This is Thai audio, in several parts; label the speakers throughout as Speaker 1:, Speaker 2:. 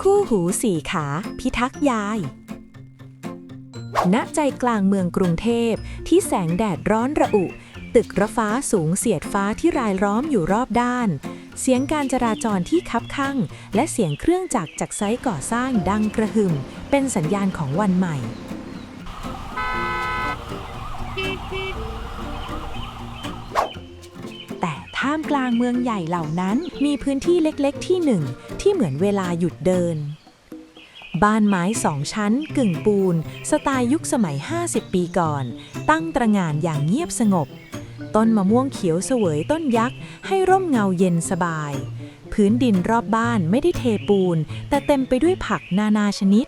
Speaker 1: คู่หูสี่ขาพิทักษ์ยายณใจกลางเมืองกรุงเทพที่แสงแดดร้อนระอุ ตึกระฟ้าสูงเสียดฟ้าที่รายล้อมอยู่รอบด้าน เสียงการจราจรที่คับคั่งและเสียงเครื่องจักรจากไซต์ก่อสร้างดังกระหึ่มเป็นสัญญาณของวันใหม่ แต่ท่ามกลางเมืองใหญ่เหล่านั้นมีพื้นที่เล็กๆที่หนึ่งที่เหมือนเวลาหยุดเดินบ้านไม้สองชั้นกึ่งปูนสไตล์ยุคสมัย50 ปีก่อนตั้งตระหง่านอย่างเงียบสงบต้นมะม่วงเขียวเสวยต้นยักษ์ให้ร่มเงาเย็นสบายพื้นดินรอบบ้านไม่ได้เทปูนแต่เต็มไปด้วยผักนานาชนิด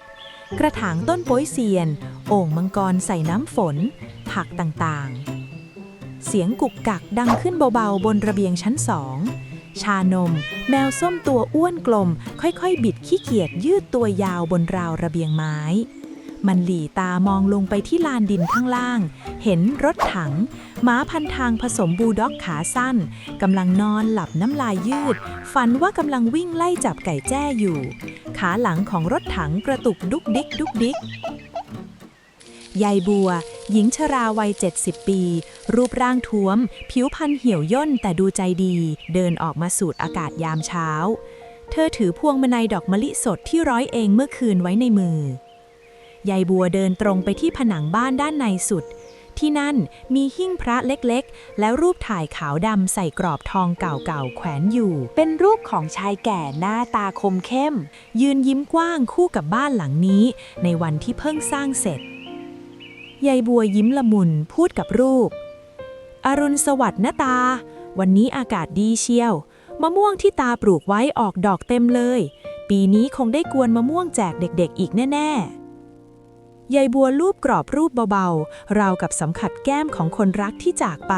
Speaker 1: กระถางต้นโป๊ยเซียนโอ่งมังกรใส่น้ำฝนผักต่างๆเสียงกุกกักดังขึ้นเบาๆบนระเบียงชั้นสองชานมแมวส้มตัวอ้วนกลมค่อยๆบิดขี้เกียจยืดตัวยาวบนราวระเบียงไม้มันหลีตามองลงไปที่ลานดินข้างล่างเห็นรถถังม้าพันทางผสมบูลด็อกขาสั้นกำลังนอนหลับน้ำลายยืดฝันว่ากำลังวิ่งไล่จับไก่แจ้อยู่ขาหลังของรถถังกระตุกดุกดิกดุกดิกยายบัวหญิงชราวัย70 ปีรูปร่างท้วมผิวพรรณเหี่ยวย่นแต่ดูใจดีเดินออกมาสูดอากาศยามเช้าเธอถือพวงมาลัยดอกมะลิสดที่ร้อยเองเมื่อคืนไว้ในมือยายบัวเดินตรงไปที่ผนังบ้านด้านในสุดที่นั่นมีหิ้งพระเล็กๆแล้วรูปถ่ายขาวดำใส่กรอบทองเก่าๆแขวนอยู่เป็นรูปของชายแก่หน้าตาคมเข้มยืนยิ้มกว้างคู่กับบ้านหลังนี้ในวันที่เพิ่งสร้างเสร็จยายบัวยิ้มละมุนพูดกับรูปอรุณสวัสดิ์นะตาวันนี้อากาศดีเชียวมะม่วงที่ตาปลูกไว้ออกดอกเต็มเลยปีนี้คงได้กวนมะม่วงแจกเด็กๆอีกแน่ๆยายบัวลูบกรอบรูปเบาๆราวกับสัมผัสแก้มของคนรักที่จากไป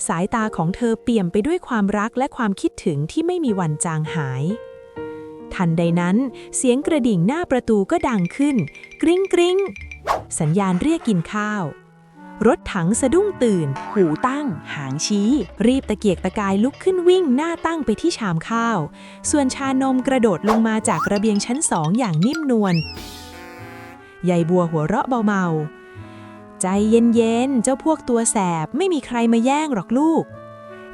Speaker 1: สายตาของเธอเปี่ยมไปด้วยความรักและความคิดถึงที่ไม่มีวันจางหายทันใดนั้นเสียงกระดิ่งหน้าประตูก็ดังขึ้นกริ๊งกริ๊งสัญญาณเรียกกินข้าวรถถังสะดุ้งตื่นหูตั้งหางชี้รีบตะเกียกตะกายลุกขึ้นวิ่งหน้าตั้งไปที่ชามข้าวส่วนชานมกระโดดลงมาจากระเบียงชั้น2อย่างนิ่มนวลยายบัวหัวเราะเบาๆใจเย็นๆเจ้าพวกตัวแสบไม่มีใครมาแย่งหรอกลูก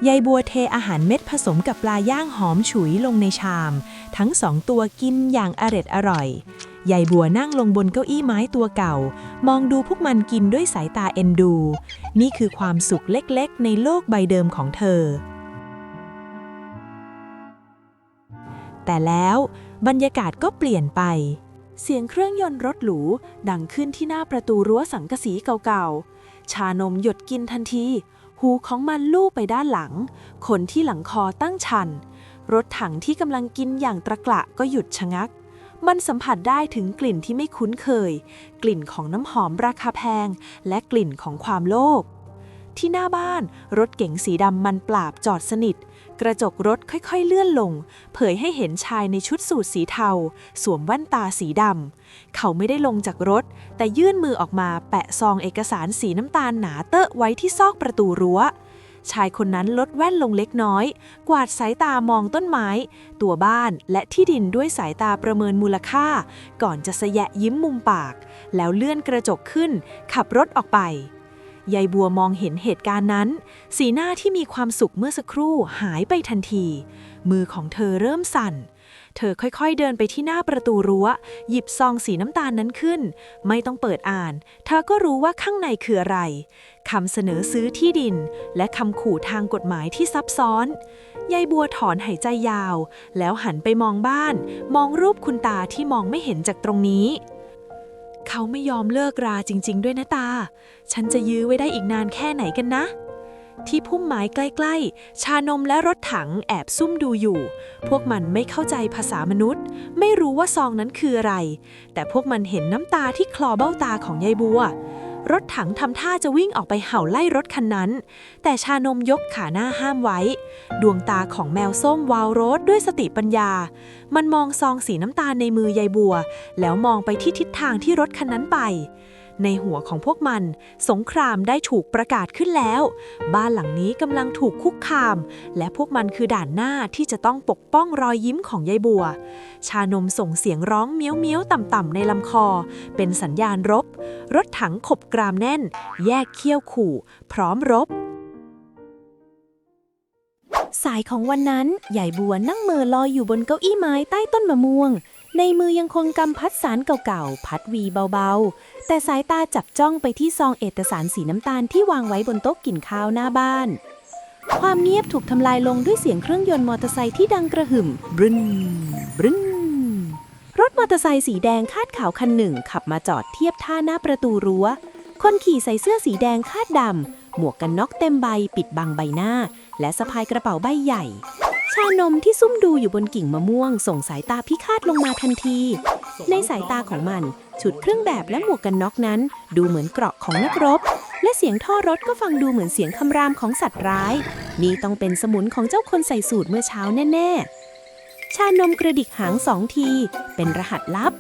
Speaker 1: ยายบัวเทอาหารเม็ดผสมกับปลาย่างหอมฉุยลงในชามทั้ง2 ตัวกินอย่างอร่อยยายบัวนั่งลงบนเก้าอี้ไม้ตัวเก่ามองดูพวกมันกินด้วยสายตาเอ็นดูนี่คือความสุขเล็กๆในโลกใบเดิมของเธอแต่แล้วบรรยากาศก็เปลี่ยนไปเสียงเครื่องยนต์รถหรูดังขึ้นที่หน้าประตูรั้วสังกะสีเก่าๆชานมหยดกินทันทีหูของมันลู่ไปด้านหลังขนที่หลังคอตั้งชันรถถังที่กำลังกินอย่างตะกละก็หยุดชะงักมันสัมผัสได้ถึงกลิ่นที่ไม่คุ้นเคยกลิ่นของน้ำหอมราคาแพงและกลิ่นของความโลภที่หน้าบ้านรถเก๋งสีดำมันปราบจอดสนิทกระจกรถค่อยๆเลื่อนลงเผยให้เห็นชายในชุดสูทสีเทาสวมแว่นตาสีดำเขาไม่ได้ลงจากรถแต่ยื่นมือออกมาแปะซองเอกสารสีน้ำตาลหนาเตอะไว้ที่ซอกประตูรั้วชายคนนั้นลดแว่นลงเล็กน้อยกวาดสายตามองต้นไม้ตัวบ้านและที่ดินด้วยสายตาประเมินมูลค่าก่อนจะสะแยะยิ้มมุมปากแล้วเลื่อนกระจกขึ้นขับรถออกไปยายบัวมองเห็นเหตุการณ์นั้นสีหน้าที่มีความสุขเมื่อสักครู่หายไปทันทีมือของเธอเริ่มสั่นเธอค่อยๆเดินไปที่หน้าประตูรั้วหยิบซองสีน้ำตาลนั้นขึ้นไม่ต้องเปิดอ่านเธอก็รู้ว่าข้างในคืออะไรคำเสนอซื้อที่ดินและคำขู่ทางกฎหมายที่ซับซ้อนยายบัวถอนหายใจยาวแล้วหันไปมองบ้านมองรูปคุณตาที่มองไม่เห็นจากตรงนี้เขาไม่ยอมเลิกราจริงๆด้วยนะตาฉันจะยื้อไว้ได้อีกนานแค่ไหนกันนะที่พุ่มไม้ใกล้ๆชานมและรถถังแอบซุ่มดูอยู่พวกมันไม่เข้าใจภาษามนุษย์ไม่รู้ว่าซองนั้นคืออะไรแต่พวกมันเห็นน้ำตาที่คลอเบ้าตาของยายบัวรถถังทำท่าจะวิ่งออกไปเห่าไล่รถคันนั้นแต่ชานมยกขาหน้าห้ามไว้ดวงตาของแมวส้มวาวโรสด้วยสติปัญญามันมองซองสีน้ำตาลในมือยายบัวแล้วมองไปที่ทิศทางที่รถคันนั้นไป ในหัวของพวกมันสงครามได้ถูกประกาศขึ้นแล้วบ้านหลังนี้กำลังถูกคุกคามและพวกมันคือด่านหน้าที่จะต้องปกป้องรอยยิ้มของยายบัวชานมส่งเสียงร้องเมี้ยวเมี้ยวต่ำๆในลำคอเป็นสัญญาณรบรถถังขบกรามแน่นแยกเขี้ยวขู่พร้อมรบสายของวันนั้นยายบัวนั่งเหม่อลอยอยู่บนเก้าอี้ไม้ใต้ต้นมะม่วงในมือยังคงกำพัดสารเก่าๆพัดวีเบาๆแต่สายตาจับจ้องไปที่ซองเอกสารสีน้ำตาลที่วางไว้บนโต๊ะกินข้าวหน้าบ้านความเงียบถูกทำลายลงด้วยเสียงเครื่องยนต์มอเตอร์ไซค์ที่ดังกระหึ่มบรึ้นบรึ้นรถมอเตอร์ไซค์สีแดงคาดขาวคันหนึ่งขับมาจอดเทียบท่าหน้าประตูรั้วคนขี่ใส่เสื้อสีแดงคาดดำหมวกกันน็อกเต็มใบปิดบังใบหน้าและสะพายกระเป๋าใบใหญ่ชานมที่ซุ่มดูอยู่บนกิ่งมะม่วงส่งสายตาพิฆาตลงมาทันทีในสายตาของมันชุดเครื่องแบบและหมวกกันน็อกนั้นดูเหมือนเกราะของนักรบและเสียงท่อรถก็ฟังดูเหมือนเสียงคำรามของสัตว์ร้ายนี่ต้องเป็นสมุนของเจ้าคนใส่สูทเมื่อเช้าแน่ๆชานมกระดิกหาง2 ทีเป็นรหัสลับ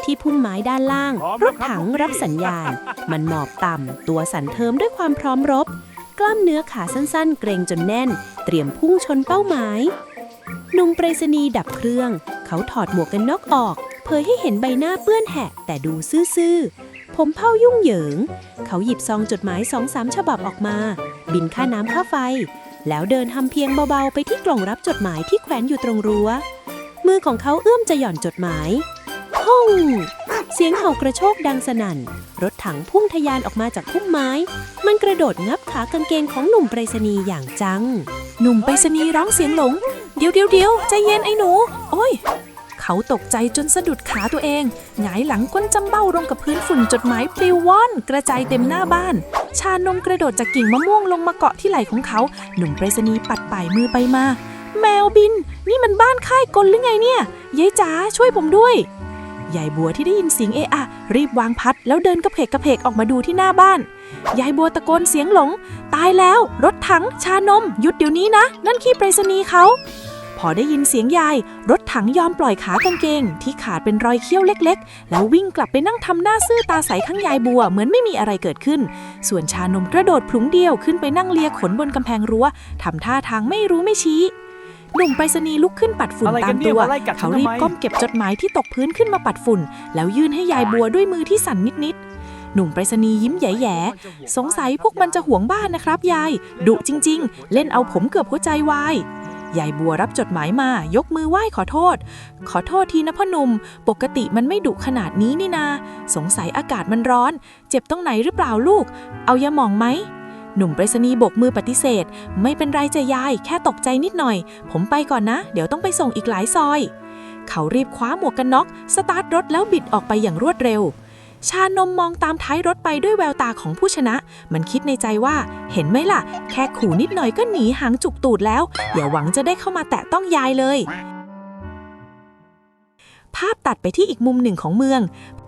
Speaker 1: ที่พุ่มไม้ด้านล่างรถถังรับสัญญาณมันหมอบต่ำตัวสั่นเทิมด้วยความพร้อมรบกล้ามเนื้อขาสั้นๆเกร็งจนแน่นเตรียมพุ่งชนเป้าหมายหนุ่มไปรษณีย์ดับเครื่องเขาถอดหมวกกันน็อกออกเผยให้เห็นใบหน้าเปื้อนแหกแต่ดูซื่อๆผมเผ้ายุ่งเหยิงเขาหยิบซองจดหมาย 2-3 ฉบับออกมาบินค่าน้ำค่าไฟแล้วเดินทำเพียงเบาๆไปที่กล่องรับจดหมายที่แขวนอยู่ตรงรั้วมือของเขาเอื้อมจะหย่อนจดหมายฮ่องเสียงเห่ากระโชกดังสนั่นรถถังพุ่งทะยานออกมาจากพุ่มไม้มันกระโดดงับขากางเกงของหนุ่มไปรษณีย์อย่างจังหนุ่มไปรษณีย์ร้องเสียงหลงเดี๋ยวใจเย็นไอ้หนูโอ้ยเขาตกใจจนสะดุดขาตัวเองหงายหลังก้นจำเบ้าลงกับพื้นฝุ่นจดหมายปลิวว่อนกระจายเต็มหน้าบ้านชานมกระโดดจากกิ่งมะม่วงลงมาเกาะที่ไหล่ของเขาหนุ่มไปรษณีย์ปัดป่ายมือไปมาแมวบินนี่มันบ้านค่ายกลหรือไงเนี่ยยายจ๋าช่วยผมด้วยยายบัวที่ได้ยินเสียงเอะอะรีบวางพัดแล้วเดินกระเพกออกมาดูที่หน้าบ้านยายบัวตะโกนเสียงหลงตายแล้วรถถังชานมหยุดเดี๋ยวนี้นะนั่นขี้ไปรษณีย์เขาพอได้ยินเสียงยายรถถังยอมปล่อยขากางเกงที่ขาดเป็นรอยเขี้ยวเล็กๆแล้ววิ่งกลับไปนั่งทำหน้าซื่อตาใสข้างยายบัวเหมือนไม่มีอะไรเกิดขึ้นส่วนชานมกระโดดพลุงเดียวขึ้นไปนั่งเลียขนบนกำแพงรั้วทำท่าทางไม่รู้ไม่ชี้หนุ่มไปรษณีย์ลุกขึ้นปัดฝุ่นตามตัวเขารีบก้มเก็บจดหมายที่ตกพื้นขึ้นมาปัดฝุ่นแล้วยื่นให้ยายบัวด้วยมือที่สั่นนิดๆหนุ่มไปรษณีย์ยิ้มแย่ๆสงสัยพวกมันจะหวงบ้านนะครับยายดุจริงๆเล่นเอาผมเกือบหัวใจวายยายบัวรับจดหมายมายกมือไหว้ขอโทษทีนะพ่อหนุ่มปกติมันไม่ดุขนาดนี้นี่นาสงสัยอากาศมันร้อนเจ็บตรงไหนหรือเปล่าลูกเอายาหม่องไหมหนุ่มไปรษณีย์โบกมือปฏิเสธไม่เป็นไรจ้ะยายแค่ตกใจนิดหน่อยผมไปก่อนนะเดี๋ยวต้องไปส่งอีกหลายซอยเขารีบคว้าหมวกกันน็อกสตาร์ทรถแล้วบิดออกไปอย่างรวดเร็วชานมมองตามท้ายรถไปด้วยแววตาของผู้ชนะมันคิดในใจว่าเห็นไหมล่ะแค่ขู่นิดหน่อยก็หนีหางจุกตูดแล้วอย่าหวังจะได้เข้ามาแตะต้องยายเลยภาพตัดไปที่อีกมุมหนึ่งของเมือง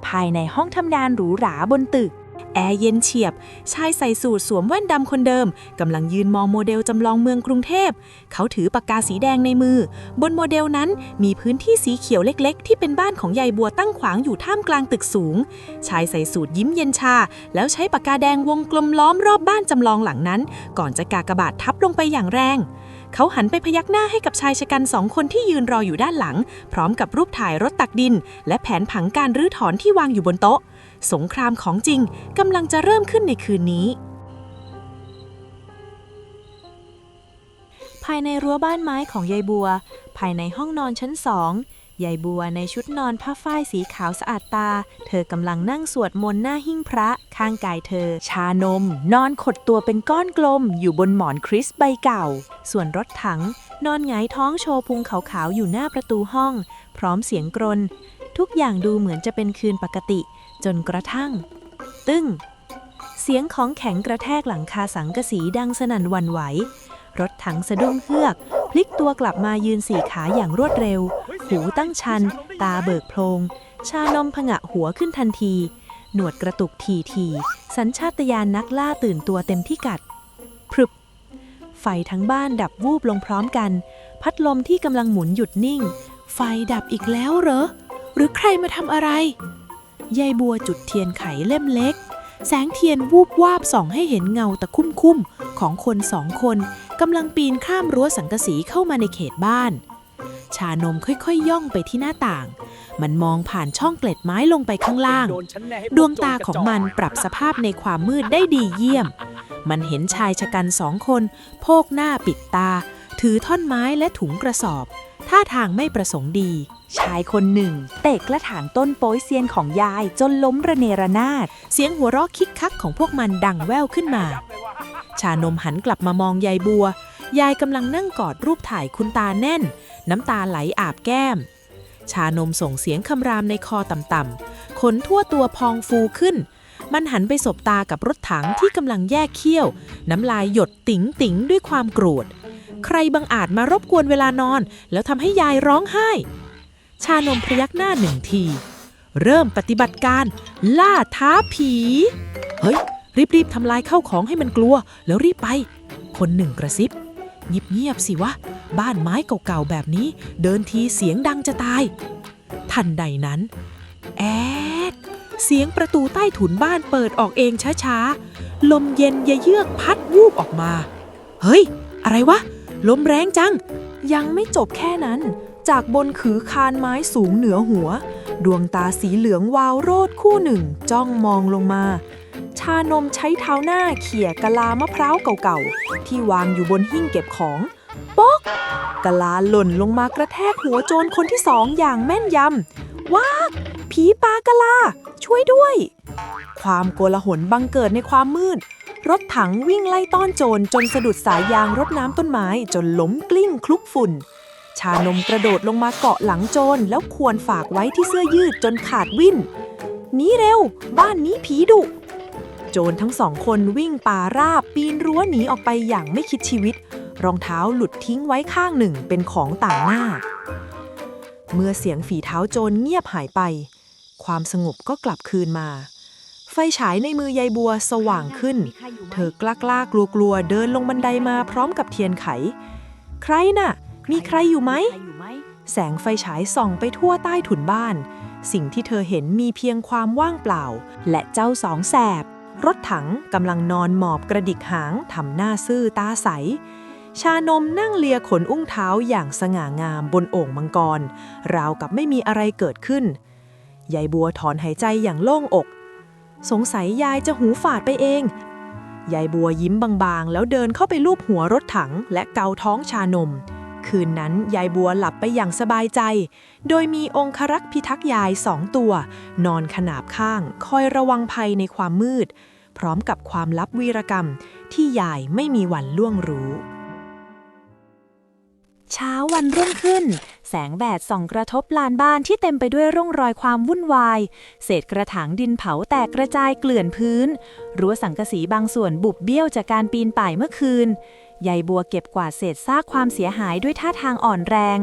Speaker 1: ภายในห้องทำงานหรูหราบนตึกแอร์เย็นเฉียบชายใส่สูทสวมแว่นดำคนเดิมกำลังยืนมองโมเดลจำลองเมืองกรุงเทพเขาถือปากกาสีแดงในมือบนโมเดลนั้นมีพื้นที่สีเขียวเล็กๆที่เป็นบ้านของยายบัวตั้งขวางอยู่ท่ามกลางตึกสูงชายใส่สูทยิ้มเย็นชาแล้วใช้ปากกาแดงวงกลมล้อมรอบบ้านจำลองหลังนั้นก่อนจะกากบาททับลงไปอย่างแรงเขาหันไปพยักหน้าให้กับชายชะกัน2 คนที่ยืนรออยู่ด้านหลังพร้อมกับรูปถ่ายรถตักดินและแผนผังการรื้อถอนที่วางอยู่บนโต๊ะสงครามของจริงกำลังจะเริ่มขึ้นในคืนนี้ภายในรั้วบ้านไม้ของยายบัวภายในห้องนอนชั้น2ยายบัวในชุดนอนผ้าฝ้ายสีขาวสะอาดตาเธอกำลังนั่งสวดมนต์หน้าหิ้งพระข้างกายเธอชานมนอนขดตัวเป็นก้อนกลมอยู่บนหมอนคริสใบเก่าส่วนรถถังนอนหงายท้องโชว์พุงขาวๆอยู่หน้าประตูห้องพร้อมเสียงกรนทุกอย่างดูเหมือนจะเป็นคืนปกติจนกระทั่งตึ้งเสียงของแข็งกระแทกหลังคาสังกะสีดังสนั่นหวั่นไหวรถถังสะดุ้งเฮือกพลิกตัวกลับมายืน4 ขาอย่างรวดเร็วหูตั้งชันตาเบิกโพลงชานมผงะหัวขึ้นทันทีหนวดกระตุกทีสัญชาตญาณนักล่าตื่นตัวเต็มพิกัดพรึบไฟทั้งบ้านดับวูบลงพร้อมกันพัดลมที่กำลังหมุนหยุดนิ่งไฟดับอีกแล้วเหรอหรือใครมาทำอะไร
Speaker 2: ยายบัวจุดเทียนไขเล่มเล็กแสงเทียนวูบวาบส่องให้เห็นเงาตะคุ่มๆของคน2 คนกำลังปีนข้ามรั้วสังกะสีเข้ามาในเขตบ้านชานมค่อยๆย่องไปที่หน้าต่างมันมองผ่านช่องเกล็ดไม้ลงไปข้างล่างดวงตาของมันปรับสภาพในความมืดได้ดีเยี่ยมมันเห็นชายชะกัน2 คนโพกหน้าปิดตาถือท่อนไม้และถุงกระสอบท่าทางไม่ประสงค์ดี
Speaker 1: ชายคนหนึ่งเตะกระถางต้นโป๊ยเซียนของยายจนล้มระเนระนาด
Speaker 2: เสียงหัวเราะคิกคักของพวกมันดังแว่วขึ้นมาชานมหันกลับมามองยายบัวยายกำลังนั่งกอดรูปถ่ายคุณตาแน่นน้ำตาไหลอาบแก้มชานมส่งเสียงคำรามในคอต่ำๆขนทั่วตัวพองฟูขึ้นมันหันไปสบตากับรถถังที่กำลังแยกเขี้ยวน้ำลายหยดติ๋งๆด้วยความโกรธใครบังอาจมารบกวนเวลานอนแล้วทำให้ยายร้องไห้ชานมพยักหน้า1 ทีเริ่มปฏิบัติการล่าท้าผีเฮ้ยรีบทำลายข้าวของให้มันกลัวแล้วรีบไปคนหนึ่งกระซิบเงียบๆสิวะบ้านไม้เก่าๆแบบนี้เดินทีเสียงดังจะตายทันใดนั้นแอดเสียงประตูใต้ถุนบ้านเปิดออกเองช้าๆลมเย็นเยือกพัดวูบออกมาเฮ้ยอะไรวะลมแรงจัง
Speaker 1: ยังไม่จบแค่นั้นจากบนขือคานไม้สูงเหนือหัวดวงตาสีเหลืองวาวโรดคู่หนึ่งจ้องมองลงมาชานมใช้เท้าหน้าเขี่ยกะลามะพร้าวเก่าๆที่วางอยู่บนหิ้งเก็บของป๊อกกะลาหล่นลงมากระแทกหัวโจรคนที่2อย่างแม่นยำว้าผีปลากะลาช่วยด้วยความโกลาหลบังเกิดในความมืดรถถังวิ่งไล่ต้อนโจรจนสะดุดสายยางรดน้ำต้นไม้จนล้มกลิ้งคลุกฝุ่นชานมกระโดดลงมาเกาะหลังโจรแล้วควรฝากไว้ที่เสื้อยืดจนขาดวิ่นหนีเร็วบ้านนี้ผีดุโจรทั้ง2 คนวิ่งป่าราบปีนรั้วหนีออกไปอย่างไม่คิดชีวิตรองเท้าหลุดทิ้งไว้ข้างหนึ่งเป็นของต่างหน้าเมื่อเสียงฝีเท้าโจรเงียบหายไปความสงบก็กลับคืนมาไฟฉายในมือยายบัวสว่างขึ้นเธอกล้ากลัวเดินลงบันไดมาพร้อมกับเทียนไขใครน่ะมีใครอยู่ไหมแสงไฟฉายส่องไปทั่วใต้ถุนบ้านสิ่งที่เธอเห็นมีเพียงความว่างเปล่าและเจ้า2 แสบรถถังกำลังนอนหมอบกระดิกหางทำหน้าซื่อตาใสชานมนั่งเลียขนอุ้งเท้าอย่างสง่างามบนโอ่งมังกรราวกับไม่มีอะไรเกิดขึ้นยายบัวถอนหายใจอย่างโล่งอกสงสัยยายจะหูฝาดไปเองยายบัวยิ้มบางๆแล้วเดินเข้าไปลูบหัวรถถังและเกาท้องชานมคืนนั้นยายบัวหลับไปอย่างสบายใจโดยมีองครักษ์พิทักษ์ยาย2 ตัวนอนขนาบข้างคอยระวังภัยในความมืดพร้อมกับความลับวีรกรรมที่ยายไม่มีวันล่วงรู้เช้าวันรุ่งขึ้นแสงแดดส่องกระทบลานบ้านที่เต็มไปด้วยร่องรอยความวุ่นวายเศษกระถางดินเผาแตกกระจายเกลื่อนพื้นรั้วสังกะสีบางส่วนบุบเบี้ยวจากการปีนป่ายเมื่อคืนยายบัวเก็บกวาดเศษซากความเสียหายด้วยท่าทางอ่อนแรง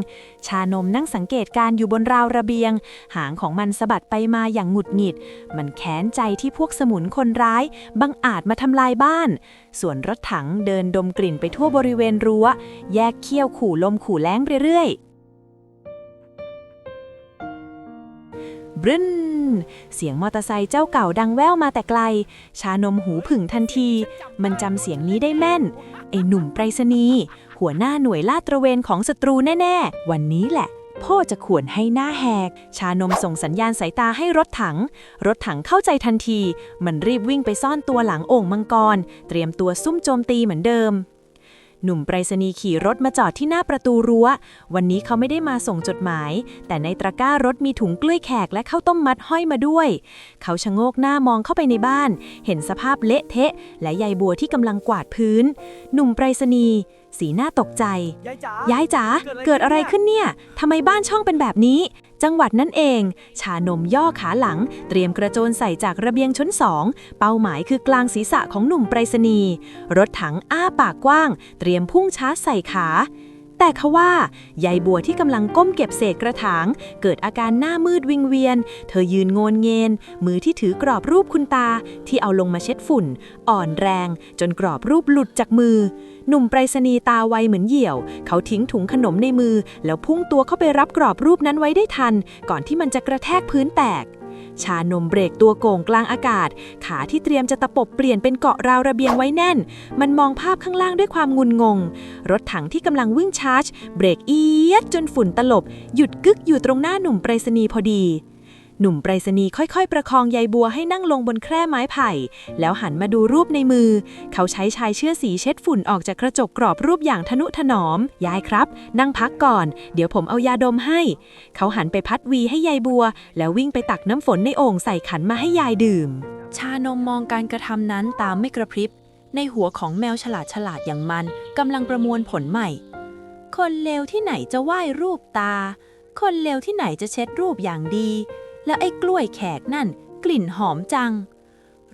Speaker 1: ชานมนั่งสังเกตการอยู่บนราวระเบียงหางของมันสะบัดไปมาอย่างหงุดหงิดมันแค้นใจที่พวกสมุนคนร้ายบังอาจมาทำลายบ้านส่วนรถถังเดินดมกลิ่นไปทั่วบริเวณรั้วแยกเขี้ยวขู่ลมขู่แล้งไปเรื่อยบรึ้นเสียงมอเตอร์ไซค์เจ้าเก่าดังแว่วมาแต่ไกลชานมหูผึ่งทันทีมันจำเสียงนี้ได้แม่นไอ้หนุ่มไปรษณีย์หัวหน้าหน่วยลาดตระเวนของศัตรูแน่ๆวันนี้แหละพ่อจะข่วนให้หน้าแหกชานมส่งสัญญาณสายตาให้รถถังเข้าใจทันทีมันรีบวิ่งไปซ่อนตัวหลังโอ่งมังกรเตรียมตัวซุ่มโจมตีเหมือนเดิมหนุ่มไปรษณีย์ขี่รถมาจอดที่หน้าประตูรั้ววันนี้เขาไม่ได้มาส่งจดหมายแต่ในตะกร้ารถมีถุงกล้วยแขกและข้าวต้มมัดห้อยมาด้วยเขาชะโงกหน้ามองเข้าไปในบ้านเห็นสภาพเละเทะและยายบัวที่กำลังกวาดพื้นหนุ่มไปรษณีย์สีหน้าตกใจยายจ๋าเกิดอะไรขึ้นเนี่ยทำไมบ้านช่องเป็นแบบนี้จังหวัดนั่นเองชานมย่อขาหลังเตรียมกระโจนใส่จากระเบียงชั้น2เป้าหมายคือกลางศีรษะของหนุ่มไปรษณีย์รถถังอ้าปากกว้างเตรียมพุ่งชาร์จใส่ขาแต่เขาว่ายายบัวที่กำลังก้มเก็บเศษกระถางเกิดอาการหน้ามืดวิงเวียนเธอยืนโงนเงียนมือที่ถือกรอบรูปคุณตาที่เอาลงมาเช็ดฝุ่นอ่อนแรงจนกรอบรูปหลุดจากมือหนุ่มไปรษณีย์ตาไวเหมือนเหยี่ยวเขาทิ้งถุงขนมในมือแล้วพุ่งตัวเข้าไปรับกรอบรูปนั้นไว้ได้ทันก่อนที่มันจะกระแทกพื้นแตก
Speaker 2: ชานมเบรกตัวโก่งกลางอากาศขาที่เตรียมจะตะปบเปลี่ยนเป็นเกาะราวระเบียงไว้แน่นมันมองภาพข้างล่างด้วยความงุนงงรถถังที่กำลังวิ่งชาร์จเบรกเอียดจนฝุ่นตลบหยุดกึกอยู่ตรงหน้าหนุ่มไปรษณีย์พอดีหนุ่มไปรษณีย์ค่อยๆประคองยายบัวให้นั่งลงบนแคร่ไม้ไผ่แล้วหันมาดูรูปในมือเขาใช้ชายเชือกสีเช็ดฝุ่นออกจากกระจกกรอบรูปอย่างทนุถนอมยายครับนั่งพักก่อนเดี๋ยวผมเอายาดมให้เขาหันไปพัดวีให้ยายบัวแล้ววิ่งไปตักน้ำฝนในโอ่งใส่ขันมาให้ยายดื่มชานมมองการกระทำนั้นตามไม่กระพริบในหัวของแมวฉลาดอย่างมันกำลังประมวลผลใหม่คนเลวที่ไหนจะไหว้รูปตาคนเลวที่ไหนจะเช็ดรูปอย่างดีแล้วไอ้กล้วยแขกนั่นกลิ่นหอมจัง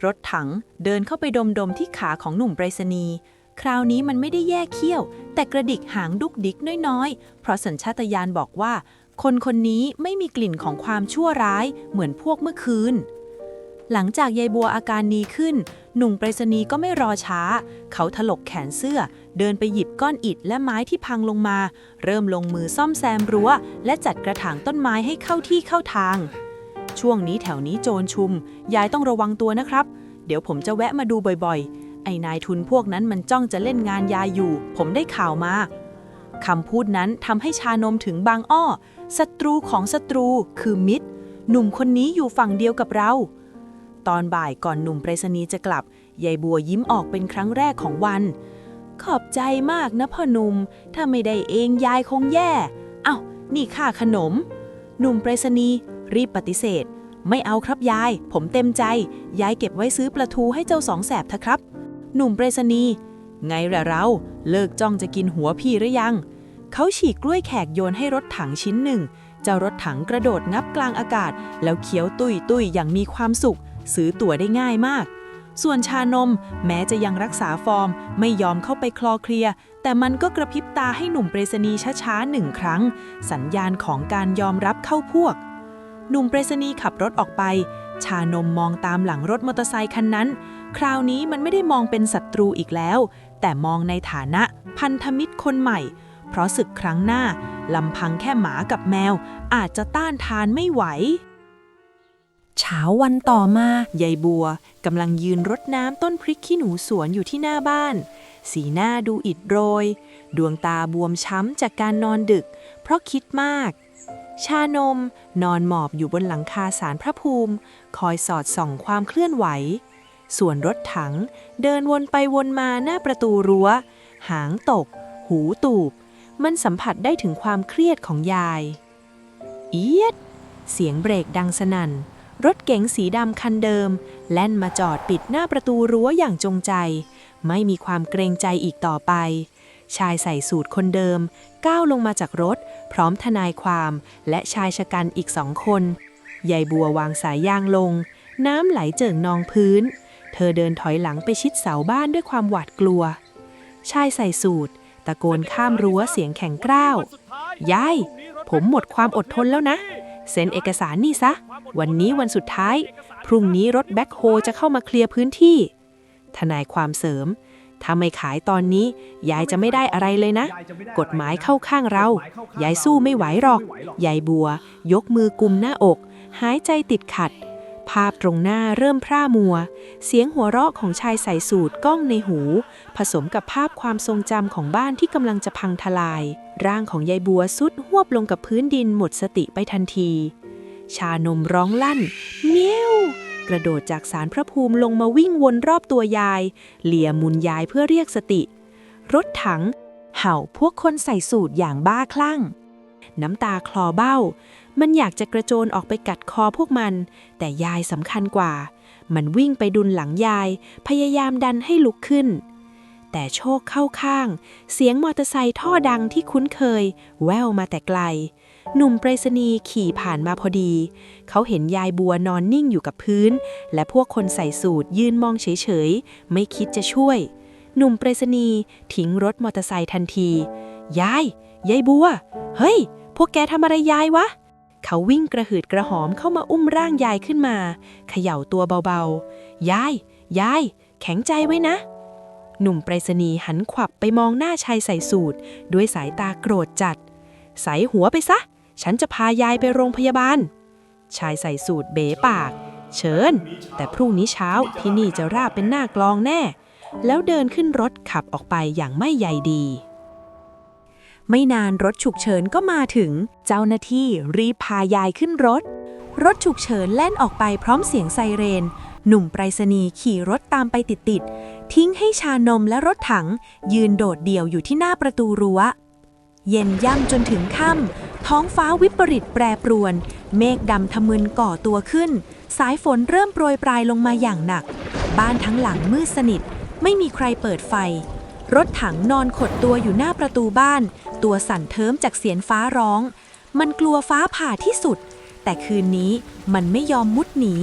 Speaker 2: รถถังเดินเข้าไปดมที่ขาของหนุ่มไปรษณีย์คราวนี้มันไม่ได้แยกเขี้ยวแต่กระดิกหางดุกดิกน้อยๆเพราะสัญชาตญาณบอกว่าคนนี้ไม่มีกลิ่นของความชั่วร้ายเหมือนพวกเมื่อคืนหลังจากยายบัวอาการดีขึ้นหนุ่มไปรษณีย์ก็ไม่รอช้าเขาถลกแขนเสื้อเดินไปหยิบก้อนอิฐและไม้ที่พังลงมาเริ่มลงมือซ่อมแซมรั้วและจัดกระถางต้นไม้ให้เข้าที่เข้าทางช่วงนี้แถวนี้โจรชุมยายต้องระวังตัวนะครับเดี๋ยวผมจะแวะมาดูบ่อยๆไอ้นายทุนพวกนั้นมันจ้องจะเล่นงานยายอยู่ผมได้ข่าวมาคำพูดนั้นทำให้ชานมถึงบางอ้อศัตรูของศัตรูคือมิตรหนุ่มคนนี้อยู่ฝั่งเดียวกับเราตอนบ่ายก่อนหนุ่มไปรษณีย์จะกลับยายบัวยิ้มออกเป็นครั้งแรกของวันขอบใจมากนะพ่อหนุ่มถ้าไม่ได้เองยายคงแย่เอ้านี่ค่าขนมหนุ่มไปรษณีย์รีบปฏิเสธไม่เอาครับยายผมเต็มใจยายเก็บไว้ซื้อปลาทูให้เจ้าสองแสบเถอะครับหนุ่มไปรษณีย์ไงล่ะเราเลิกจ้องจะกินหัวพี่หรือยังเขาฉีกกล้วยแขกโยนให้รถถังชิ้นหนึ่งเจ้ารถถังกระโดดงับกลางอากาศแล้วเคี้ยวตุ้ยอย่างมีความสุขซื้อตั๋วได้ง่ายมากส่วนชานมแม้จะยังรักษาฟอร์มไม่ยอมเข้าไปคลอเคลียแต่มันก็กระพริบตาให้หนุ่มไปรษณีย์ช้าๆ1 ครั้งสัญญาณของการยอมรับเข้าพวกหนุ่มไปรษณีย์ขับรถออกไปชานมมองตามหลังรถมอเตอร์ไซคันนั้นคราวนี้มันไม่ได้มองเป็นศัตรูอีกแล้วแต่มองในฐานะพันธมิตรคนใหม่เพราะศึกครั้งหน้าลำพังแค่หมากับแมวอาจจะต้านทานไม่ไหวเช้าวันต่อมายายบัวกำลังยืนรดน้ำต้นพริกขี้หนูสวนอยู่ที่หน้าบ้านสีหน้าดูอิดโรยดวงตาบวมช้ำจากการนอนดึกเพราะคิดมากชานมนอนหมอบอยู่บนหลังคาศาลพระภูมิคอยสอดส่องความเคลื่อนไหวส่วนรถถังเดินวนไปวนมาหน้าประตูรั้วหางตกหูตูบมันสัมผัสได้ถึงความเครียดของยายเอี๊ยดเสียงเบรกดังสนั่นรถเก๋งสีดำคันเดิมแล่นมาจอดปิดหน้าประตูรั้วอย่างจงใจไม่มีความเกรงใจอีกต่อไปชายใส่สูทคนเดิมก้าวลงมาจากรถพร้อมทนายความและชายชะกันอีก2 คนยายบัววางสายยางลงน้ำไหลเจิ่งนองพื้นเธอเดินถอยหลังไปชิดเสาบ้านด้วยความหวาดกลัวชายใส่สูทตะโกนข้ามรั้วเสียงแข็งกร้าวยายผมหมดความอดทนแล้วนะเซ็นเอกสารนี่ซะวันนี้วันสุดท้ายพรุ่งนี้รถแบ็คโฮจะเข้ามาเคลียร์พื้นที่ทนายความเสริมถ้าไม่ขายตอนนี้ยายจะไม่ได้อะไรเลยนะกฎหมายเข้าข้างเรายายสู้ไม่ไหวหรอกยายบัวยกมือกุมหน้าอกหายใจติดขัดภาพตรงหน้าเริ่มพร่ามัวเสียงหัวเราะของชายใส่สูทก้องในหูผสมกับภาพความทรงจำของบ้านที่กำลังจะพังทลายร่างของยายบัวซุดหวบลงกับพื้นดินหมดสติไปทันทีชานมร้องลั่นเมี้ยวกระโดดจากศาลพระภูมิลงมาวิ่งวนรอบตัวยายเลี่ยมุนยายเพื่อเรียกสติรถถังเห่าพวกคนใส่สูทอย่างบ้าคลั่งน้ำตาคลอเบ้ามันอยากจะกระโจนออกไปกัดคอพวกมันแต่ยายสำคัญกว่ามันวิ่งไปดุลหลังยายพยายามดันให้ลุกขึ้นแต่โชคเข้าข้างเสียงมอเตอร์ไซค์ท่อดังที่คุ้นเคยแว่วมาแต่ไกลหนุ่มไปรษณีย์ขี่ผ่านมาพอดีเขาเห็นยายบัวนอนนิ่งอยู่กับพื้นและพวกคนใส่สูทยืนมองเฉยๆไม่คิดจะช่วยหนุ่มไปรษณีย์ทิ้งรถมอเตอร์ไซค์ทันทียายบัวเฮ้ยพวกแกทำอะไรยายวะเขาวิ่งกระหืดกระหอมเข้ามาอุ้มร่างยายขึ้นมาเขย่าตัวเบาๆยายแข็งใจไว้นะหนุ่มไปรษณีย์หันขวับไปมองหน้าชายใส่สูทด้วยสายตาโกรธจัดใส่หัวไปซะฉันจะพายายไปโรงพยาบาล ชายใส่สูทเบ๋ปากเชิญแต่พรุ่งนี้เช้าที่นี่จะราบเป็นหน้ากลองแน่ แล้วเดินขึ้นรถขับออกไปอย่างไม่ใยดี
Speaker 1: ไม่นานรถฉุกเฉินก็มาถึงเจ้าหน้าที่รีบพายายขึ้นรถฉุกเฉินแล่นออกไปพร้อมเสียงไซเรนหนุ่มไปรษณีย์ขี่รถตามไปติดๆทิ้งให้ชานมและรถถังยืนโดดเดี่ยวอยู่ที่หน้าประตูรั้วเย็นย่ำจนถึงค่ำท้องฟ้าวิปริตแปรปรวนเมฆดำทะมึนก่อตัวขึ้นสายฝนเริ่มโปรยปลายลงมาอย่างหนักบ้านทั้งหลังมืดสนิทไม่มีใครเปิดไฟรถถังนอนขดตัวอยู่หน้าประตูบ้านตัวสั่นเทิมจากเสียงฟ้าร้องมันกลัวฟ้าผ่าที่สุดแต่คืนนี้มันไม่ยอมมุดหนี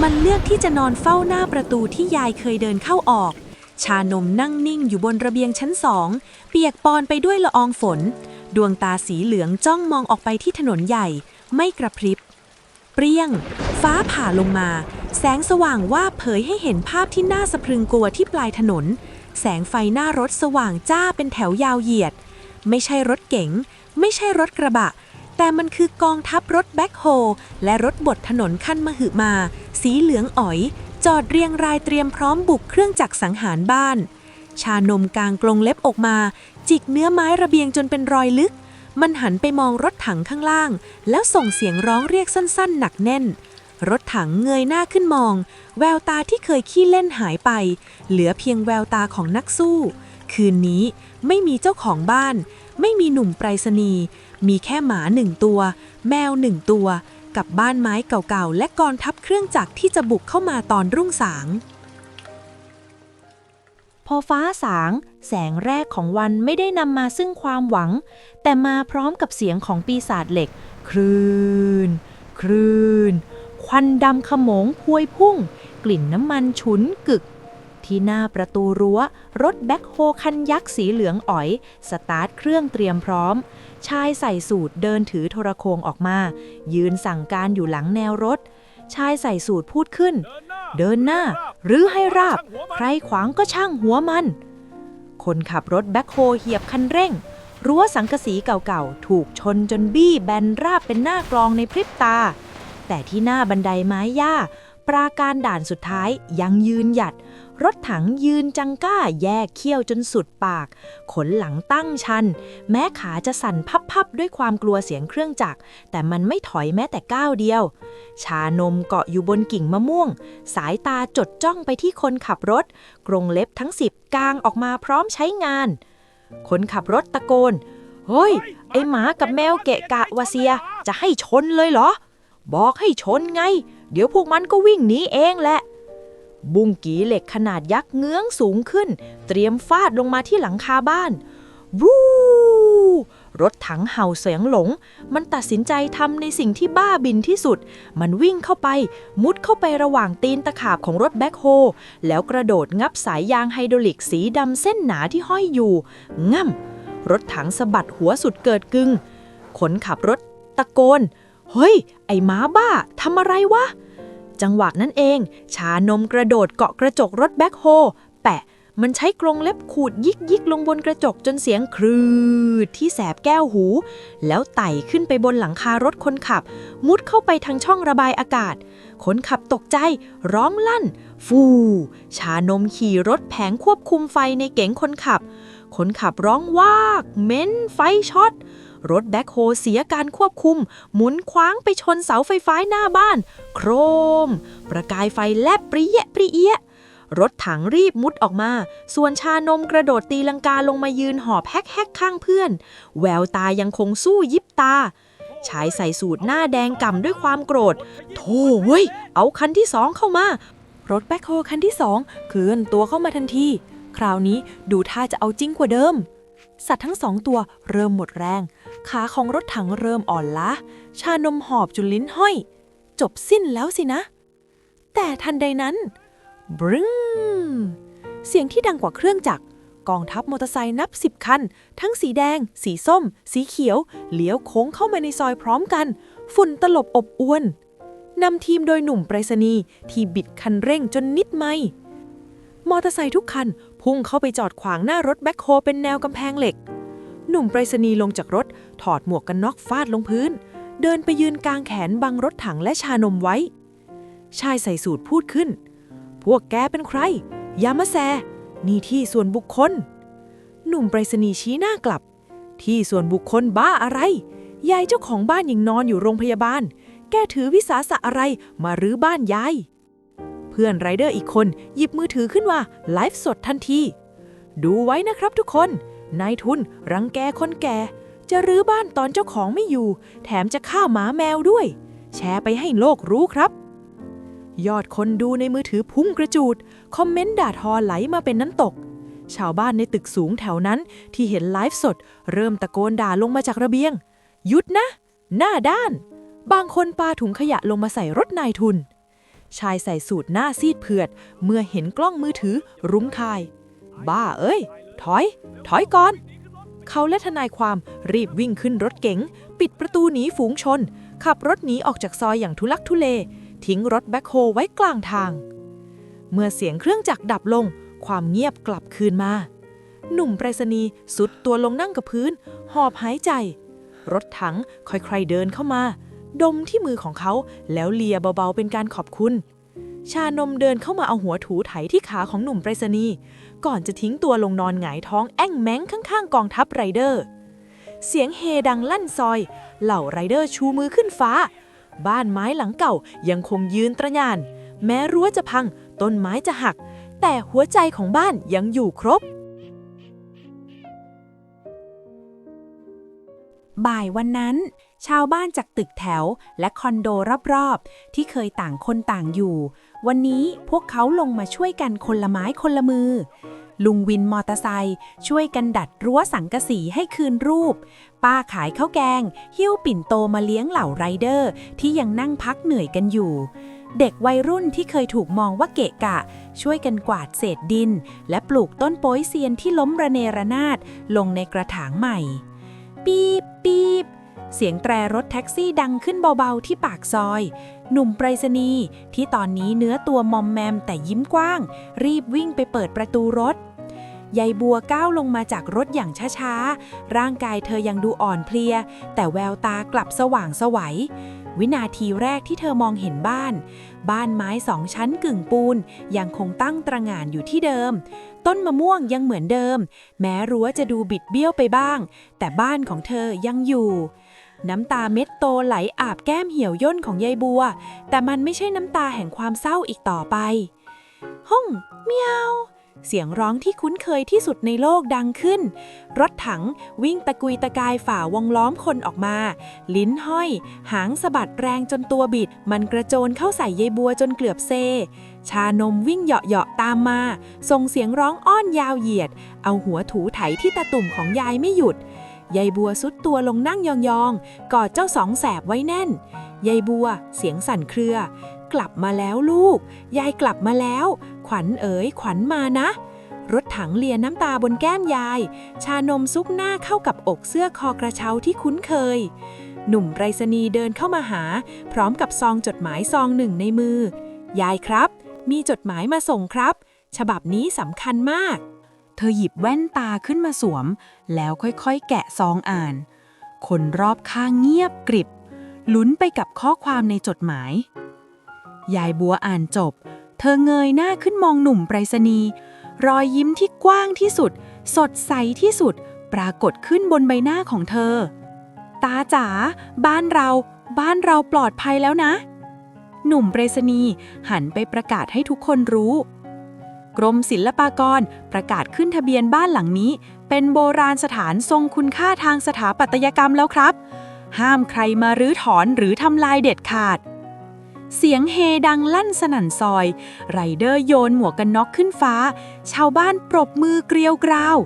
Speaker 1: มันเลือกที่จะนอนเฝ้าหน้าประตูที่ยายเคยเดินเข้าออกชานมนั่งนิ่งอยู่บนระเบียงชั้น2เปียกปอนไปด้วยละอองฝนดวงตาสีเหลืองจ้องมองออกไปที่ถนนใหญ่ไม่กระพริบเปรี้ยงฟ้าผ่าลงมาแสงสว่างว่าเผยให้เห็นภาพที่น่าสะพรึงกลัวที่ปลายถนนแสงไฟหน้ารถสว่างจ้าเป็นแถวยาวเหยียดไม่ใช่รถเก๋งไม่ใช่รถกระบะแต่มันคือกองทัพรถแบ็คโฮและรถบดถนนคันมหึมาสีเหลืองอ๋อยจอดเรียงรายเตรียมพร้อมบุกเครื่องจักรสังหารบ้านชานมกางกรงเล็บออกมาจิกเนื้อไม้ระเบียงจนเป็นรอยลึกมันหันไปมองรถถังข้างล่างแล้วส่งเสียงร้องเรียกสั้นๆหนักแน่นรถถังเงยหน้าขึ้นมองแววตาที่เคยขี้เล่นหายไปเหลือเพียงแววตาของนักสู้คืนนี้ไม่มีเจ้าของบ้านไม่มีหนุ่มไปรษณีย์มีแค่หมา1ตัวแมว1ตัวกับบ้านไม้เก่าๆและกองทัพเครื่องจักรที่จะบุกเข้ามาตอนรุ่งสาง
Speaker 2: พอฟ้าสางแสงแรกของวันไม่ได้นำมาซึ่งความหวังแต่มาพร้อมกับเสียงของปีศาจเหล็กคลื่นคลื่นควันดำขโมงพวยพุ่งกลิ่นน้ำมันฉุนกึกที่หน้าประตูรั้วรถแบ็คโฮคันยักษ์สีเหลืองอ๋อยสตาร์ทเครื่องเตรียมพร้อมชายใส่สูทเดินถือโทรโขงออกมายืนสั่งการอยู่หลังแนวรถชายใส่สูทพูดขึ้นเดินหน้าหรือให้ราบใครขวางก็ช่างหัวมันคนขับรถแบ็คโฮเหยียบคันเร่งรั้วสังกะสีเก่าๆถูกชนจนบี้แบนราบเป็นหน้ากลองในพริบตาแต่ที่หน้าบันไดไม้หญ้าปราการด่านสุดท้ายยังยืนหยัดรถถังยืนจังก้าแยกเขี้ยวจนสุดปากขนหลังตั้งชันแม้ขาจะสั่นพับๆด้วยความกลัวเสียงเครื่องจักรแต่มันไม่ถอยแม้แต่ก้าวเดียวชานมเกาะอยู่บนกิ่งมะม่วงสายตาจดจ้องไปที่คนขับรถกรงเล็บทั้ง10กางออกมาพร้อมใช้งานคนขับรถตะโกนเฮ้ยไอหมากับแมวเกะกะวะเสียจะให้ชนเลยเหรอบอกให้ชนไงเดี๋ยวพวกมันก็วิ่งหนีเองแหละบุ้งกีเหล็กขนาดยักษ์เงื้องสูงขึ้นเตรียมฟาดลงมาที่หลังคาบ้านวู้รถถังเห่าเสียงหลงมันตัดสินใจทำในสิ่งที่บ้าบินที่สุดมันวิ่งเข้าไปมุดเข้าไประหว่างตีนตะขาบของรถแบ็คโฮแล้วกระโดดงับสายยางไฮดรอลิกสีดำเส้นหนาที่ห้อยอยู่ง่ำรถถังสะบัดหัวสุดเกิดกึงคนขับรถตะโกนเฮ้ยไอ้หมาบ้าทำอะไรวะจังหวะนั้นเองชานมกระโดดเกาะกระจกรถแบ็คโฮแปะมันใช้กรงเล็บขูดยิกลงบนกระจกจนเสียงครืดที่แสบแก้วหูแล้วไต่ขึ้นไปบนหลังคารถคนขับมุดเข้าไปทางช่องระบายอากาศคนขับตกใจร้องลั่นฟูชานมขี่รถแผงควบคุมไฟในเก๋งคนขับร้องวากเม้นไฟช็อตรถแบ็คโฮเสียการควบคุมหมุนคว้างไปชนเสาไฟฟ้าหน้าบ้านโครมประกายไฟแลบปริเยะรถถังรีบมุดออกมาส่วนชานมกระโดดตีลังกาลงมายืนหอบแฮกข้างเพื่อนแววตายังคงสู้ยิบตาชายใส่สูทหน้าแดงก่ำด้วยความโกรธโธ่เว้ยเอาคันที่2เข้ามารถแบ็คโฮคันที่2เคลื่อนตัวเข้ามาทันทีคราวนี้ดูท่าจะเอาจริงกว่าเดิมสัตว์ทั้ง2ตัวเริ่มหมดแรงขาของรถถังเริ่มอ่อนล้าชานมหอบจนลิ้นห้อยจบสิ้นแล้วสินะแต่ทันใดนั้นบรึ้งเสียงที่ดังกว่าเครื่องจักรกองทัพมอเตอร์ไซค์นับ10คันทั้งสีแดงสีส้มสีเขียวเลี้ยวโค้งเข้ามาในซอยพร้อมกันฝุ่นตลบอบอวนนำทีมโดยหนุ่มไปรษณีย์ที่บิดคันเร่งจนนิดไม่มอเตอร์ไซค์ทุกคันพุ่งเข้าไปจอดขวางหน้ารถแบ็คโฮเป็นแนวกำแพงเหล็กหนุ่มไปรษณีย์ลงจากรถถอดหมวกกันน็อกฟาดลงพื้น เดินไปยืนกางแขนบังรถถังและชานมไว้ชายใส่สูทพูดขึ้นพวกแกเป็นใครอย่ามาแซนี่ที่ส่วนบุคคลหนุ่มไปรษณีย์ชี้หน้ากลับที่ส่วนบุคคลบ้าอะไรยายเจ้าของบ้านยังนอนอยู่โรงพยาบาลแกถือวิสาสะอะไรมารื้อบ้านยายเพื่อนไรเดอร์อีกคนหยิบมือถือขึ้นมาไลฟ์สดทันทีดูไว้นะครับทุกคนนายทุนรังแกคนแก่จะรื้อบ้านตอนเจ้าของไม่อยู่แถมจะฆ่าหมาแมวด้วยแชร์ไปให้โลกรู้ครับยอดคนดูในมือถือพุ่งกระจูดคอมเมนต์ด่าทอไหลมาเป็นน้ำตกชาวบ้านในตึกสูงแถวนั้นที่เห็นไลฟ์สดเริ่มตะโกนด่าลงมาจากระเบียงหยุดนะหน้าด้านบางคนปาถุงขยะลงมาใส่รถนายทุนชายใส่สูทหน้าซีดเผือดเมื่อเห็นกล้องมือถือรุ้งคายบ้าเอ้ยถอยก่อนเขาและทนายความรีบวิ่งขึ้นรถเก๋งปิดประตูหนีฝูงชนขับรถหนีออกจากซอยอย่างทุลักทุเลทิ้งรถแบ็คโฮไว้กลางทางเมื่อเสียงเครื่องจักรดับลงความเงียบกลับคืนมาหนุ่มไปรษณีย์สุดตัวลงนั่งกับพื้นหอบหายใจรถถังค่อยๆเดินเข้ามาดมที่มือของเขาแล้วเลียเบาๆเป็นการขอบคุณชานมเดินเข้ามาเอาหัวถูไถที่ขาของหนุ่มไปรษณีย์ก่อนจะทิ้งตัวลงนอนหงายท้องแอ้งแม้งข้างๆกองทัพไรเดอร์เสียงเฮดังลั่นซอยเหล่าไรเดอร์ชูมือขึ้นฟ้าบ้านไม้หลังเก่ายังคงยืนตระหง่านแม้รั้วจะพังต้นไม้จะหักแต่หัวใจของบ้านยังอยู่ครบ
Speaker 1: บ่ายวันนั้นชาวบ้านจากตึกแถวและคอนโดรอบๆที่เคยต่างคนต่างอยู่วันนี้พวกเขาลงมาช่วยกันคนละไม้คนละมือลุงวินมอเตอร์ไซค์ช่วยกันดัดรั้วสังกะสีให้คืนรูปป้าขายข้าวแกงหิ้วปิ่นโตมาเลี้ยงเหล่าไรเดอร์ที่ยังนั่งพักเหนื่อยกันอยู่เด็กวัยรุ่นที่เคยถูกมองว่าเกะกะช่วยกันกวาดเศษดินและปลูกต้นโป๊ยเซียนที่ล้มระเนระนาดลงในกระถางใหม่ปี๊บปี๊บเสียงแตรรถแท็กซี่ดังขึ้นเบาๆที่ปากซอยหนุ่มไปรษณีย์ที่ตอนนี้เนื้อตัวมอมแมมแต่ยิ้มกว้างรีบวิ่งไปเปิดประตูรถยายบัวก้าวลงมาจากรถอย่างช้าๆร่างกายเธอยังดูอ่อนเพลียแต่แววตากลับสว่างไสววินาทีแรกที่เธอมองเห็นบ้านไม้2 ชั้นกึ่งปูนยังคงตั้งตระหง่านอยู่ที่เดิมต้นมะม่วงยังเหมือนเดิมแม้รั้วจะดูบิดเบี้ยวไปบ้างแต่บ้านของเธอยังอยู่น้ำตาเม็ดโตไหลอาบแก้มเหี่ยวย่นของยายบัวแต่มันไม่ใช่น้ำตาแห่งความเศร้าอีกต่อไปห้องเมียวเสียงร้องที่คุ้นเคยที่สุดในโลกดังขึ้นรถถังวิ่งตะกุยตะกายฝ่าวงล้อมคนออกมาลิ้นห้อยหางสะบัดแรงจนตัวบิดมันกระโจนเข้าใส่ยายบัวจนเกือบเซชานมวิ่งเหาะๆตามมาส่งเสียงร้องอ้อนยาวเหยียดเอาหัวถูไถที่ตาตุ่มของยายไม่หยุดยายบัวซุดตัวลงนั่งยองๆกอดเจ้าสองแสบไว้แน่นยายบัวเสียงสั่นเครือกลับมาแล้วลูกยายกลับมาแล้วขวัญเอ๋ยขวัญมานะรถถังเลียน้ำตาบนแก้มยายชานมซุกหน้าเข้ากับอกเสื้อคอกระเช้าที่คุ้นเคยหนุ่มไปรษณีย์เดินเข้ามาหาพร้อมกับซองจดหมายซองหนึ่งในมือยายครับมีจดหมายมาส่งครับฉบับนี้สำคัญมากเธอหยิบแว่นตาขึ้นมาสวมแล้วค่อยๆแกะซองอ่านคนรอบข้างเงียบกริบลุ้นไปกับข้อความในจดหมายยายบัวอ่านจบเธอเงยหน้าขึ้นมองหนุ่มไปรษณีย์รอยยิ้มที่กว้างที่สุดสดใสที่สุดปรากฏขึ้นบนใบหน้าของเธอตาจ๋าบ้านเราปลอดภัยแล้วนะหนุ่มไปรษณีย์หันไปประกาศให้ทุกคนรู้กรมศิลปากรประกาศขึ้นทะเบียนบ้านหลังนี้เป็นโบราณสถานทรงคุณค่าทางสถาปัตยกรรมแล้วครับห้ามใครมารื้อถอนหรือทำลายเด็ดขาดเสียงเฮดังลั่นสนั่นซอยไรเดอร์โยนหมวกกันน็อกขึ้นฟ้าชาวบ้านปรบมือเกลียวกราว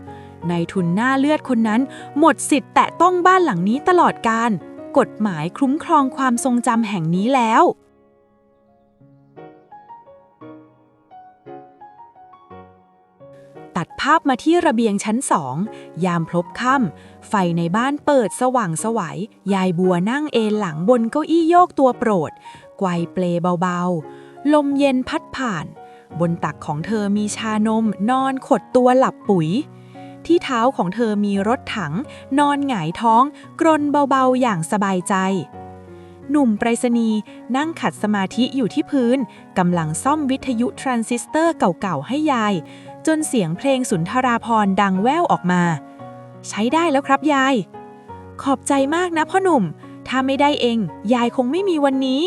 Speaker 1: นายทุนหน้าเลือดคนนั้นหมดสิทธิ์แตะต้องบ้านหลังนี้ตลอดกาลกฎหมายคุ้มครองความทรงจำแห่งนี้แล้วตัดภาพมาที่ระเบียงชั้น2ยามพลบค่ำไฟในบ้านเปิดสว่างไสวยายบัวนั่งเอนหลังบนเก้าอี้โยกตัวโปรดไกวเปลเบาๆลมเย็นพัดผ่านบนตักของเธอมีชานมนอนขดตัวหลับปุ๋ยที่เท้าของเธอมีรถถังนอนหงายท้องกรนเบาๆอย่างสบายใจ หนุ่มไปรษณีย์นั่งขัดสมาธิอยู่ที่พื้นกำลังซ่อมวิทยุทรานซิสเตอร์เก่าๆให้ยายจนเสียงเพลงสุนทราภรณ์ดังแว่วออกมาใช้ได้แล้วครับยายขอบใจมากนะพ่อหนุ่มถ้าไม่ได้เองยายคงไม่มีวันนี้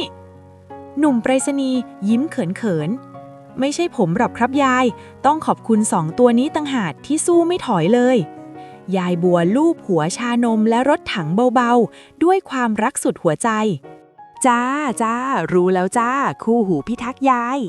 Speaker 1: หนุ่มไปรษณีย์ยิ้มเขินๆไม่ใช่ผมหรอกครับยายต้องขอบคุณ2 ตัวนี้ต่างหากที่สู้ไม่ถอยเลยยายบัวลูบหัวชานมและรถถังเบาๆด้วยความรักสุดหัวใจจ้ารู้แล้วจ้าคู่หูพิทักษ์ยาย